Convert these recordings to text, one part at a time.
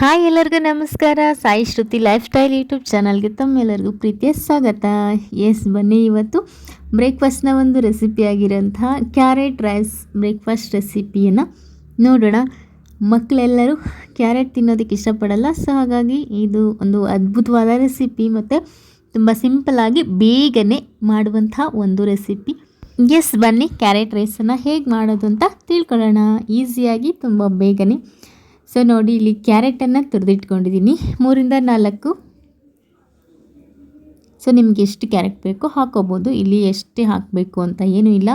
Hi ಎಲ್ಲರಿಗೂ ನಮಸ್ಕಾರ. ಸಾಯಿ ಶ್ರುತಿ life style YouTube ಚಾನಲ್ಗೆ ತಮ್ಮೆಲ್ಲರಿಗೂ ಪ್ರೀತಿಯ ಸ್ವಾಗತ. ಎಸ್, ಬನ್ನಿ ಇವತ್ತು ಬ್ರೇಕ್ಫಾಸ್ಟ್ನ ಒಂದು ರೆಸಿಪಿಯಾಗಿರೋಂತಹ ಕ್ಯಾರೆಟ್ ರೈಸ್ ಬ್ರೇಕ್ಫಾಸ್ಟ್ ರೆಸಿಪಿಯನ್ನು ನೋಡೋಣ. ಮಕ್ಕಳೆಲ್ಲರೂ ಕ್ಯಾರೆಟ್ ತಿನ್ನೋದಕ್ಕೆ ಇಷ್ಟಪಡಲ್ಲ, ಸೊ ಹಾಗಾಗಿ ಇದು ಒಂದು ಅದ್ಭುತವಾದ ರೆಸಿಪಿ ಮತ್ತು ತುಂಬ ಸಿಂಪಲ್ಲಾಗಿ ಬೇಗನೆ ಮಾಡುವಂಥ ಒಂದು ರೆಸಿಪಿ. ಎಸ್, ಬನ್ನಿ ಕ್ಯಾರೆಟ್ ರೈಸನ್ನು ಹೇಗೆ ಮಾಡೋದು ಅಂತ ತಿಳ್ಕೊಳ್ಳೋಣ ಈಸಿಯಾಗಿ, ತುಂಬ ಬೇಗನೆ. ಸೊ ನೋಡಿ, ಇಲ್ಲಿ ಕ್ಯಾರೆಟನ್ನು ತುರಿದಿಟ್ಕೊಂಡಿದ್ದೀನಿ 3-4. ಸೊ ನಿಮ್ಗೆ ಎಷ್ಟು ಕ್ಯಾರೆಟ್ ಬೇಕೋ ಹಾಕೋಬೋದು, ಇಲ್ಲಿ ಎಷ್ಟೇ ಹಾಕಬೇಕು ಅಂತ ಏನೂ ಇಲ್ಲ.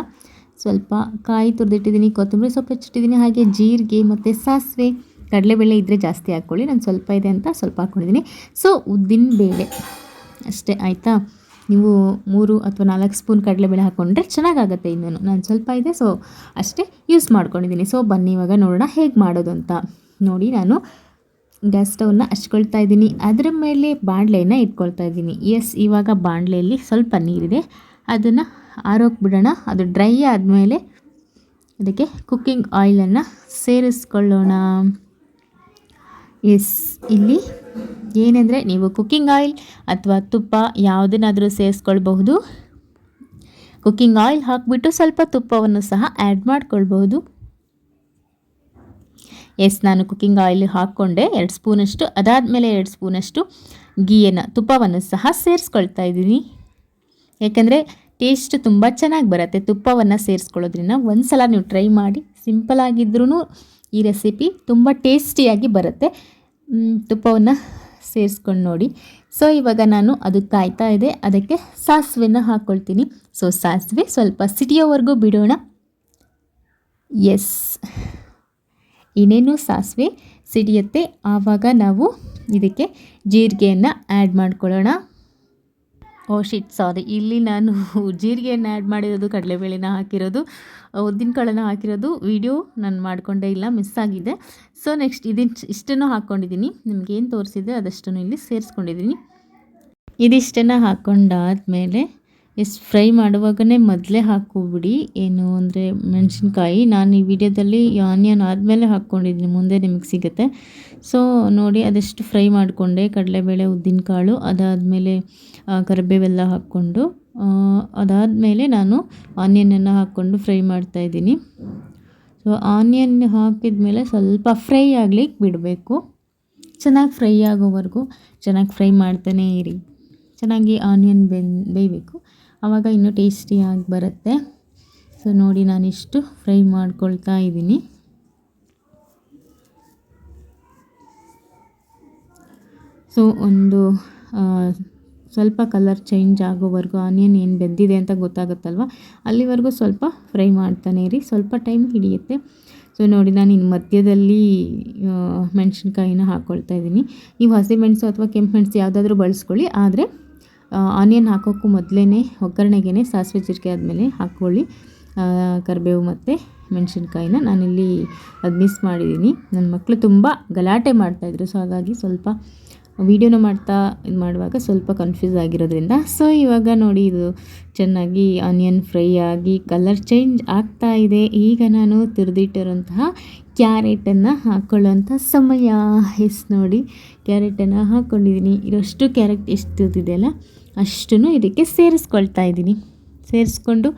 ಸ್ವಲ್ಪ ಕಾಯಿ ತುರಿದಿಟ್ಟಿದ್ದೀನಿ, ಕೊತ್ತಂಬರಿ ಸೊಪ್ಪು ಹೆಚ್ಚಿಟ್ಟಿದ್ದೀನಿ, ಹಾಗೆ ಜೀರಿಗೆ ಮತ್ತು ಸಾಸಿವೆ, ಕಡಲೆಬೇಳೆ ಇದ್ದರೆ ಜಾಸ್ತಿ ಹಾಕ್ಕೊಳ್ಳಿ, ನಾನು ಸ್ವಲ್ಪ ಇದೆ ಅಂತ ಸ್ವಲ್ಪ ಹಾಕ್ಕೊಂಡಿದ್ದೀನಿ. ಸೊ ಉದ್ದಿನ ಬೇಳೆ ಅಷ್ಟೇ, ಆಯಿತಾ. ನೀವು 3 ಅಥವಾ 4 ಸ್ಪೂನ್ ಕಡಲೆಬೇಳೆ ಹಾಕ್ಕೊಂಡ್ರೆ ಚೆನ್ನಾಗಾಗುತ್ತೆ. ಇನ್ನೂ ನಾನು ಸ್ವಲ್ಪ ಇದೆ, ಸೊ ಅಷ್ಟೇ ಯೂಸ್ ಮಾಡ್ಕೊಂಡಿದ್ದೀನಿ. ಸೊ ಬನ್ನಿ ಇವಾಗ ನೋಡೋಣ ಹೇಗೆ ಮಾಡೋದು ಅಂತ. ನೋಡಿ, ನಾನು ಗ್ಯಾಸ್ ಸ್ಟವ್ನ ಹಚ್ಕೊಳ್ತಾ ಇದ್ದೀನಿ, ಅದರ ಮೇಲೆ ಬಾಣಲೆಯನ್ನು ಇಟ್ಕೊಳ್ತಾ ಇದ್ದೀನಿ. ಎಸ್, ಇವಾಗ ಬಾಣಲೆಯಲ್ಲಿ ಸ್ವಲ್ಪ ನೀರಿದೆ, ಅದನ್ನು ಆರೋಕ್ಕೆ ಬಿಡೋಣ. ಅದು ಡ್ರೈ ಆದಮೇಲೆ ಅದಕ್ಕೆ ಕುಕ್ಕಿಂಗ್ ಆಯಿಲನ್ನು ಸೇರಿಸ್ಕೊಳ್ಳೋಣ. ಎಸ್, ಇಲ್ಲಿ ಏನಂದರೆ ನೀವು ಕುಕ್ಕಿಂಗ್ ಆಯಿಲ್ ಅಥವಾ ತುಪ್ಪ ಯಾವುದನ್ನಾದರೂ ಸೇರಿಸ್ಕೊಳ್ಬಹುದು. ಕುಕ್ಕಿಂಗ್ ಆಯಿಲ್ ಹಾಕಿಬಿಟ್ಟು ಸ್ವಲ್ಪ ತುಪ್ಪವನ್ನು ಸಹ ಆ್ಯಡ್ ಮಾಡ್ಕೊಳ್ಬಹುದು. ಎಸ್, ನಾನು ಕುಕ್ಕಿಂಗ್ ಆಯಿಲ್ ಹಾಕ್ಕೊಂಡೆ 2 ಸ್ಪೂನಷ್ಟು. ಅದಾದಮೇಲೆ 2 ಸ್ಪೂನಷ್ಟು ತುಪ್ಪವನ್ನು ಸಹ ಸೇರಿಸ್ಕೊಳ್ತಾ ಇದ್ದೀನಿ. ಯಾಕೆಂದರೆ ಟೇಸ್ಟ್ ತುಂಬ ಚೆನ್ನಾಗಿ ಬರುತ್ತೆ ತುಪ್ಪವನ್ನು ಸೇರಿಸ್ಕೊಳ್ಳೋದ್ರಿಂದ. ಒಂದು ಸಲ ನೀವು ಟ್ರೈ ಮಾಡಿ, ಸಿಂಪಲಾಗಿದ್ರೂ ಈ ರೆಸಿಪಿ ತುಂಬ ಟೇಸ್ಟಿಯಾಗಿ ಬರುತ್ತೆ. ತುಪ್ಪವನ್ನು ಸೇರಿಸ್ಕೊಂಡು ನೋಡಿ. ಸೊ ಇವಾಗ ನಾನು ಅದು ಕಾಯ್ತಾ ಇದೆ, ಅದಕ್ಕೆ ಸಾಸಿವೆನ ಹಾಕ್ಕೊಳ್ತೀನಿ. ಸೊ ಸಾಸಿವೆ ಸ್ವಲ್ಪ ಸಿಟಿಯೋವರೆಗೂ ಬಿಡೋಣ. ಎಸ್, ಇನ್ನೇನು ಸಾಸಿವೆ ಸಿಡಿಯುತ್ತೆ, ಆವಾಗ ನಾವು ಇದಕ್ಕೆ ಜೀರಿಗೆಯನ್ನು ಆ್ಯಡ್ ಮಾಡ್ಕೊಳ್ಳೋಣ. ಸಾರಿ, ಇಲ್ಲಿ ನಾನು ಜೀರಿಗೆಯನ್ನು ಆ್ಯಡ್ ಮಾಡಿರೋದು, ಕಡಲೆಬೇಳೆನ ಹಾಕಿರೋದು, ಉದ್ದಿನಕಾಳನ್ನು ಹಾಕಿರೋದು ವಿಡಿಯೋ ನಾನು ಮಾಡಿಕೊಂಡೇ ಇಲ್ಲ, ಮಿಸ್ ಆಗಿದೆ. ಸೊ ನೆಕ್ಸ್ಟ್ ಇಷ್ಟನ್ನು ಹಾಕ್ಕೊಂಡಿದ್ದೀನಿ, ನಿಮಗೇನು ತೋರಿಸಿದೆ ಅದಷ್ಟನ್ನು ಇಲ್ಲಿ ಸೇರಿಸ್ಕೊಂಡಿದ್ದೀನಿ. ಇದಿಷ್ಟನ್ನು ಹಾಕ್ಕೊಂಡಾದಮೇಲೆ ಫ್ರೈ ಮಾಡುವಾಗಲೇ ಮೊದಲೇ ಹಾಕ್ಕೊಬಿಡಿ. ಏನು ಅಂದರೆ ಮೆಣಸಿನ್ಕಾಯಿ, ನಾನು ಈ ವಿಡಿಯೋದಲ್ಲಿ ಆನಿಯನ್ ಆದಮೇಲೆ ಹಾಕ್ಕೊಂಡಿದ್ದೀನಿ, ಮುಂದೆ ನಿಮಗೆ ಸಿಗುತ್ತೆ. ಸೊ ನೋಡಿ, ಅದಷ್ಟು ಫ್ರೈ ಮಾಡಿಕೊಂಡೆ, ಕಡಲೆಬೇಳೆ, ಉದ್ದಿನಕಾಳು, ಅದಾದಮೇಲೆ ಕರಿಬೇವೆಲ್ಲ ಹಾಕ್ಕೊಂಡು, ಅದಾದಮೇಲೆ ನಾನು ಆನಿಯನನ್ನು ಹಾಕ್ಕೊಂಡು ಫ್ರೈ ಮಾಡ್ತಾಯಿದ್ದೀನಿ. ಸೊ ಆನಿಯನ್ ಹಾಕಿದ ಮೇಲೆ ಸ್ವಲ್ಪ ಫ್ರೈ ಆಗಲಿಕ್ಕೆ ಬಿಡಬೇಕು, ಚೆನ್ನಾಗಿ ಫ್ರೈ ಆಗೋವರೆಗೂ ಚೆನ್ನಾಗಿ ಫ್ರೈ ಮಾಡ್ತಾನೇ ಇರಿ. ಚೆನ್ನಾಗಿ ಆನಿಯನ್ ಬೇಯಬೇಕು, ಆವಾಗ ಇನ್ನೂ ಟೇಸ್ಟಿಯಾಗಿ ಬರುತ್ತೆ. ಸೊ ನೋಡಿ, ನಾನಿಷ್ಟು ಫ್ರೈ ಮಾಡ್ಕೊಳ್ತಾ ಇದ್ದೀನಿ. ಸೊ ಒಂದು ಸ್ವಲ್ಪ ಕಲರ್ ಚೇಂಜ್ ಆಗೋವರೆಗೂ, ಆನಿಯನ್ ಏನು ಬೆಂದಿದೆ ಅಂತ ಗೊತ್ತಾಗುತ್ತಲ್ವ, ಅಲ್ಲಿವರೆಗೂ ಸ್ವಲ್ಪ ಫ್ರೈ ಮಾಡ್ತಾನೆ ಇರಿ, ಸ್ವಲ್ಪ ಟೈಮ್ ಹಿಡಿಯುತ್ತೆ. ಸೊ ನೋಡಿ, ನಾನು ಇನ್ನು ಮಧ್ಯದಲ್ಲಿ ಮೆಣಸಿನ್ಕಾಯಿನ ಹಾಕ್ಕೊಳ್ತಾ ಇದ್ದೀನಿ. ನೀವು ಹಸಿಮೆಣಸು ಅಥವಾ ಕೆಂಪು ಮೆಣಸು ಯಾವುದಾದ್ರೂ ಬಳಸ್ಕೊಳ್ಳಿ, ಆದರೆ ಆನಿಯನ್ ಹಾಕೋಕ್ಕೂ ಮೊದಲೇ ಒಗ್ಗರಣೆಗೆ ಸಾಸಿವೆ ಜೀರಿಗೆ ಆದಮೇಲೆ ಹಾಕ್ಕೊಳ್ಳಿ ಕರಿಬೇವು ಮತ್ತು ಮೆಣಸಿನ್ಕಾಯಿನ. ನಾನಿಲ್ಲಿ ಅದು ಮಿಸ್ ಮಾಡಿದ್ದೀನಿ. ನನ್ನ ಮಕ್ಕಳು ತುಂಬ ಗಲಾಟೆ ಮಾಡ್ತಾಯಿದ್ರು, ಸೊ ಹಾಗಾಗಿ ಸ್ವಲ್ಪ ವೀಡಿಯೋನ ಮಾಡುವಾಗ ಸ್ವಲ್ಪ ಕನ್ಫ್ಯೂಸ್ ಆಗಿರೋದ್ರಿಂದ. ಸೊ ಇವಾಗ ನೋಡಿ, ಇದು ಚೆನ್ನಾಗಿ ಆನಿಯನ್ ಫ್ರೈ ಆಗಿ ಕಲರ್ ಚೇಂಜ್ ಆಗ್ತಾ ಇದೆ. ಈಗ ನಾನು ತುರಿದಿಟ್ಟಿರೋಂತಹ ಕ್ಯಾರೆಟನ್ನು ಹಾಕ್ಕೊಳ್ಳೋಂಥ ಸಮಯ. ನೋಡಿ, ಕ್ಯಾರೆಟನ್ನು ಹಾಕ್ಕೊಂಡಿದ್ದೀನಿ. ಇರೋಷ್ಟು ಕ್ಯಾರೆಟ್ ಎಷ್ಟು ತುರಿದಿದೆಯಲ್ಲ ಅಷ್ಟನ್ನು ಇದಕ್ಕೆ ಸೇರಿಸ್ಕೊಳ್ತಾ ಇದ್ದೀನಿ. ಸೇರಿಸ್ಕೊಂಡು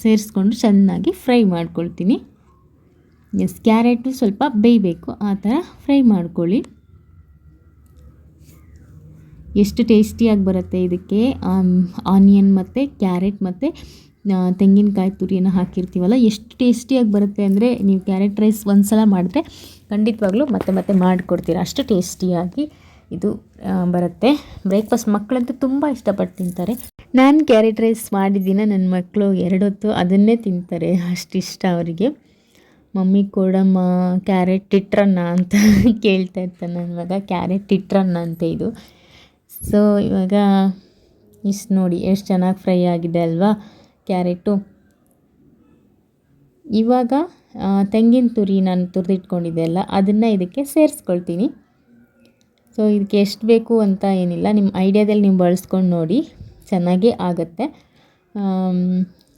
ಸೇರಿಸ್ಕೊಂಡು ಚೆನ್ನಾಗಿ ಫ್ರೈ ಮಾಡ್ಕೊಳ್ತೀನಿ. ಕ್ಯಾರೆಟು ಸ್ವಲ್ಪ ಬೇಯಬೇಕು, ಆ ಥರ ಫ್ರೈ ಮಾಡ್ಕೊಳ್ಳಿ. ಎಷ್ಟು ಟೇಸ್ಟಿಯಾಗಿ ಬರುತ್ತೆ ಇದಕ್ಕೆ. ಆನಿಯನ್ ಮತ್ತು ಕ್ಯಾರೆಟ್ ಮತ್ತು ತೆಂಗಿನಕಾಯಿ ತುರಿಯನ್ನು ಹಾಕಿರ್ತೀವಲ್ಲ, ಎಷ್ಟು ಟೇಸ್ಟಿಯಾಗಿ ಬರುತ್ತೆ ಅಂದರೆ, ನೀವು ಕ್ಯಾರೆಟ್ ರೈಸ್ ಒಂದು ಸಲ ಮಾಡಿದ್ರೆ ಖಂಡಿತವಾಗ್ಲೂ ಮತ್ತೆ ಮಾಡಿಕೊಡ್ತೀರ, ಅಷ್ಟು ಟೇಸ್ಟಿಯಾಗಿ ಇದು ಬರುತ್ತೆ. ಬ್ರೇಕ್ಫಾಸ್ಟ್ ಮಕ್ಕಳಂತೂ ತುಂಬ ಇಷ್ಟಪಟ್ಟು ತಿಂತಾರೆ. ನಾನು ಕ್ಯಾರೆಟ್ ರೈಸ್ ಮಾಡಿದ್ದೀನಿ, ನನ್ನ ಮಕ್ಕಳು 2 ಹೊತ್ತು ಅದನ್ನೇ ತಿಂತಾರೆ, ಅಷ್ಟಿಷ್ಟ ಅವರಿಗೆ. ಮಮ್ಮಿ ಕೊಡಮ್ಮ ಕ್ಯಾರೆಟ್ ಇಟ್ರನ್ನ ಅಂತ ಕೇಳ್ತಾ ಇರ್ತಾನೆ ನನ್ನ ಮಗ. ಕ್ಯಾರೆಟ್ ಇಟ್ರನ್ನ ಅಂತ ಇದು. ಸೊ ಇವಾಗ ನೋಡಿ, ಎಷ್ಟು ಚೆನ್ನಾಗಿ ಫ್ರೈ ಆಗಿದೆ ಅಲ್ವಾ ಕ್ಯಾರೆಟು. ಇವಾಗ ತೆಂಗಿನ ತುರಿ ನಾನು ತುರಿದಿಟ್ಕೊಂಡಿದ್ದೆ ಅಲ್ಲ, ಅದನ್ನು ಇದಕ್ಕೆ ಸೇರಿಸ್ಕೊಳ್ತೀನಿ. ಸೊ ಇದಕ್ಕೆ ಎಷ್ಟು ಬೇಕು ಅಂತ ಏನಿಲ್ಲ, ನಿಮ್ಮ ಐಡಿಯಾದಲ್ಲಿ ನೀವು ಬಳಸ್ಕೊಂಡು ನೋಡಿ, ಚೆನ್ನಾಗೇ ಆಗುತ್ತೆ.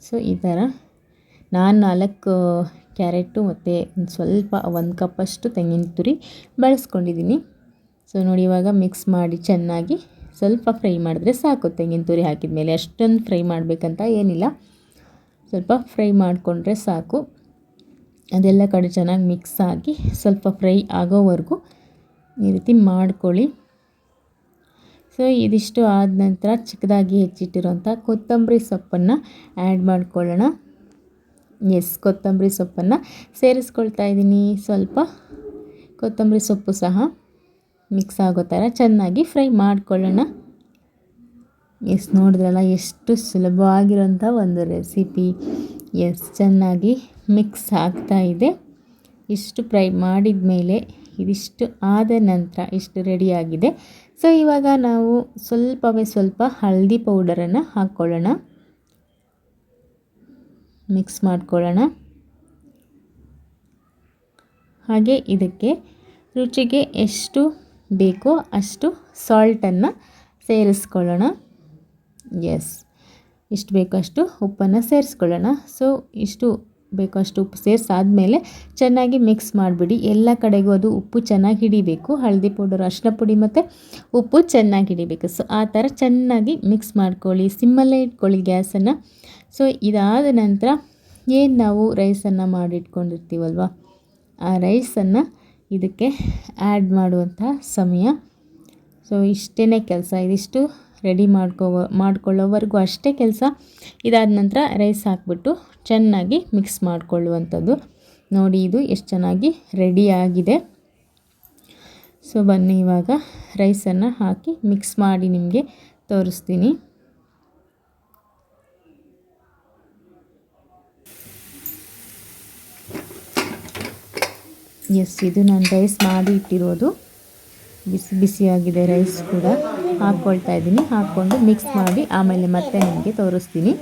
ಸೊ ಈ ಥರ ನಾನು 4 ಕ್ಯಾರೆಟು ಮತ್ತು ಒಂದು ಸ್ವಲ್ಪ 1 ಕಪ್ಪಷ್ಟು ತೆಂಗಿನ ತುರಿ ಬಳಸ್ಕೊಂಡಿದ್ದೀನಿ. ಸೊ ನೋಡಿ, ಇವಾಗ ಮಿಕ್ಸ್ ಮಾಡಿ ಚೆನ್ನಾಗಿ ಸ್ವಲ್ಪ ಫ್ರೈ ಮಾಡಿದ್ರೆ ಸಾಕು. ತೆಂಗಿನ ತುರಿ ಹಾಕಿದ ಮೇಲೆ ಅಷ್ಟೊಂದು ಫ್ರೈ ಮಾಡಬೇಕಂತ ಏನಿಲ್ಲ, ಸ್ವಲ್ಪ ಫ್ರೈ ಮಾಡಿಕೊಂಡ್ರೆ ಸಾಕು. ಅದೆಲ್ಲ ಕಡೆ ಚೆನ್ನಾಗಿ ಮಿಕ್ಸ್ ಆಗಿ ಸ್ವಲ್ಪ ಫ್ರೈ ಆಗೋವರೆಗೂ ಈ ರೀತಿ ಮಾಡ್ಕೊಳ್ಳಿ. ಸೊ ಇದಿಷ್ಟು ಆದ ನಂತರ ಚಿಕ್ಕದಾಗಿ ಹೆಚ್ಚಿಟ್ಟಿರೋಂಥ ಕೊತ್ತಂಬರಿ ಸೊಪ್ಪನ್ನು ಆ್ಯಡ್ ಮಾಡ್ಕೊಳ್ಳೋಣ. ಕೊತ್ತಂಬರಿ ಸೊಪ್ಪನ್ನು ಸೇರಿಸ್ಕೊಳ್ತಾ ಇದ್ದೀನಿ. ಸ್ವಲ್ಪ ಕೊತ್ತಂಬರಿ ಸೊಪ್ಪು ಸಹ ಮಿಕ್ಸ್ ಆಗೋ ಥರ ಚೆನ್ನಾಗಿ ಫ್ರೈ ಮಾಡ್ಕೊಳ್ಳೋಣ. ನೋಡಿದ್ರಲ್ಲ ಎಷ್ಟು ಸುಲಭವಾಗಿರೋಂಥ ಒಂದು ರೆಸಿಪಿ. ಚೆನ್ನಾಗಿ ಮಿಕ್ಸ್ ಆಗ್ತಾ ಇದೆ. ಇಷ್ಟು ಫ್ರೈ ಮಾಡಿದ ಮೇಲೆ ಇದಿಷ್ಟು ಆದ ನಂತರ ಇಷ್ಟು ರೆಡಿಯಾಗಿದೆ. ಸೊ ಇವಾಗ ನಾವು ಸ್ವಲ್ಪ ಹಳದಿ ಪೌಡರನ್ನು ಹಾಕ್ಕೊಳ್ಳೋಣ, ಮಿಕ್ಸ್ ಮಾಡ್ಕೊಳ್ಳೋಣ. ಹಾಗೆ ಇದಕ್ಕೆ ರುಚಿಗೆ ಎಷ್ಟು ಬೇಕೋ ಅಷ್ಟು ಸಾಲ್ಟನ್ನು ಸೇರಿಸ್ಕೊಳ್ಳೋಣ. ಇಷ್ಟು ಬೇಕೋ ಅಷ್ಟು ಉಪ್ಪನ್ನು ಸೇರಿಸ್ಕೊಳ್ಳೋಣ. ಸೊ ಇಷ್ಟು ಬೇಕೋ ಅಷ್ಟು ಉಪ್ಪು ಸೇರಿಸಾದ್ಮೇಲೆ ಚೆನ್ನಾಗಿ ಮಿಕ್ಸ್ ಮಾಡಿಬಿಡಿ. ಎಲ್ಲ ಕಡೆಗೂ ಅದು ಉಪ್ಪು ಚೆನ್ನಾಗಿ ಹಿಡಿಬೇಕು. ಹಳದಿ ಪೌಡರ್, ಅರಿಶಿನ ಪುಡಿ ಮತ್ತು ಉಪ್ಪು ಚೆನ್ನಾಗಿ ಹಿಡಿಬೇಕು. ಸೊ ಆ ಥರ ಚೆನ್ನಾಗಿ ಮಿಕ್ಸ್ ಮಾಡ್ಕೊಳ್ಳಿ. ಸಿಮ್ಮಲ್ಲೇ ಇಟ್ಕೊಳ್ಳಿ ಗ್ಯಾಸನ್ನು. ಸೊ ಇದಾದ ನಂತರ ಏನು ನಾವು ರೈಸನ್ನು ಮಾಡಿಟ್ಕೊಂಡಿರ್ತೀವಲ್ವ, ಆ ರೈಸನ್ನು ಇದಕ್ಕೆ ಆ್ಯಡ್ ಮಾಡುವಂಥ ಸಮಯ. ಸೊ ಇಷ್ಟೇ ಕೆಲಸ. ಇದಿಷ್ಟು ರೆಡಿ ಮಾಡ್ಕೊಳ್ಳೋವರೆಗೂ ಅಷ್ಟೇ ಕೆಲಸ. ಇದಾದ ನಂತರ ರೈಸ್ ಹಾಕ್ಬಿಟ್ಟು ಚೆನ್ನಾಗಿ ಮಿಕ್ಸ್ ಮಾಡಿಕೊಳ್ಳುವಂಥದ್ದು. ನೋಡಿ, ಇದು ಎಷ್ಟು ಚೆನ್ನಾಗಿ ರೆಡಿಯಾಗಿದೆ. ಸೊ ಬನ್ನಿ, ಇವಾಗ ರೈಸನ್ನು ಹಾಕಿ ಮಿಕ್ಸ್ ಮಾಡಿ ನಿಮಗೆ ತೋರಿಸ್ತೀನಿ. ಇದು ನಾನು ರೈಸ್ ಮಾಡಿ ಇಟ್ಟಿರೋದು. ಬಿಸಿಯಾಗಿದೆ ರೈಸ್ ಕೂಡ. ಹಾಕ್ಕೊಳ್ತಾ ಇದ್ದೀನಿ. ಹಾಕ್ಕೊಂಡು ಮಿಕ್ಸ್ ಮಾಡಿ ಆಮೇಲೆ ಮತ್ತೆ ನಿಮಗೆ ತೋರಿಸ್ತೀನಿ.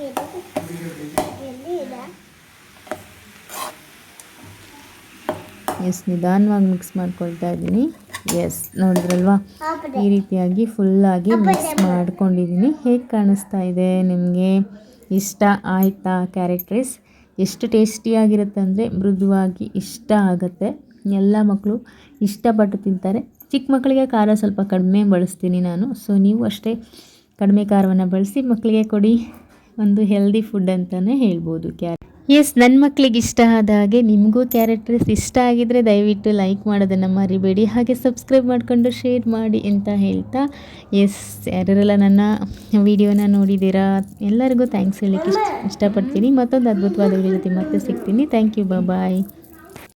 ನಿಧಾನವಾಗಿ ಮಿಕ್ಸ್ ಮಾಡ್ಕೊಳ್ತಾ ಇದ್ದೀನಿ. ನೋಡಿದ್ರಲ್ವಾ, ಈ ರೀತಿಯಾಗಿ ಫುಲ್ಲಾಗಿ ಮಿಕ್ಸ್ ಮಾಡ್ಕೊಂಡಿದ್ದೀನಿ. ಹೇಗೆ ಕಾಣಿಸ್ತಾ ಇದೆ ನಿಮಗೆ? ಇಷ್ಟ ಆಯಿತಾ ಕ್ಯಾರೆಟ್ ರೈಸ್? ಎಷ್ಟು ಟೇಸ್ಟಿಯಾಗಿರುತ್ತೆ ಅಂದರೆ ಮೃದುವಾಗಿ ಇಷ್ಟ ಆಗುತ್ತೆ. ಎಲ್ಲ ಮಕ್ಕಳು ಇಷ್ಟಪಟ್ಟು ತಿಂತಾರೆ. ಚಿಕ್ಕ ಮಕ್ಕಳಿಗೆ ಖಾರ ಸ್ವಲ್ಪ ಕಡಿಮೆ ಬಳಸ್ತೀನಿ ನಾನು. ಸೊ ನೀವು ಅಷ್ಟೇ ಕಡಿಮೆ ಖಾರವನ್ನು ಬಳಸಿ ಮಕ್ಕಳಿಗೆ ಕೊಡಿ. ಒಂದು ಹೆಲ್ದಿ ಫುಡ್ ಅಂತಲೇ ಹೇಳ್ಬೋದು ಕ್ಯಾರೆಟ್. ನನ್ನ ಮಕ್ಕಳಿಗೆ ಇಷ್ಟ ಆದ ಹಾಗೆ ನಿಮಗೂ ಕ್ಯಾರೆಟ್ ರೈಸ್ ಇಷ್ಟ ಆಗಿದ್ದರೆ ದಯವಿಟ್ಟು ಲೈಕ್ ಮಾಡೋದನ್ನು ಮರಿಬೇಡಿ. ಹಾಗೆ ಸಬ್ಸ್ಕ್ರೈಬ್ ಮಾಡಿಕೊಂಡು ಶೇರ್ ಮಾಡಿ ಅಂತ ಹೇಳ್ತಾ, ಯಾರೆಲ್ಲ ನನ್ನ ವಿಡಿಯೋನ ನೋಡಿದ್ದೀರಾ ಎಲ್ಲರಿಗೂ ಥ್ಯಾಂಕ್ಸ್ ಹೇಳಲಿಕ್ಕೆ ಇಷ್ಟಪಡ್ತೀನಿ. ಮತ್ತೊಂದು ಅದ್ಭುತವಾದ ವಿಡಿಯೋ ಜೊತೆ ಮತ್ತೆ ಸಿಗ್ತೀನಿ. Thank you, bye.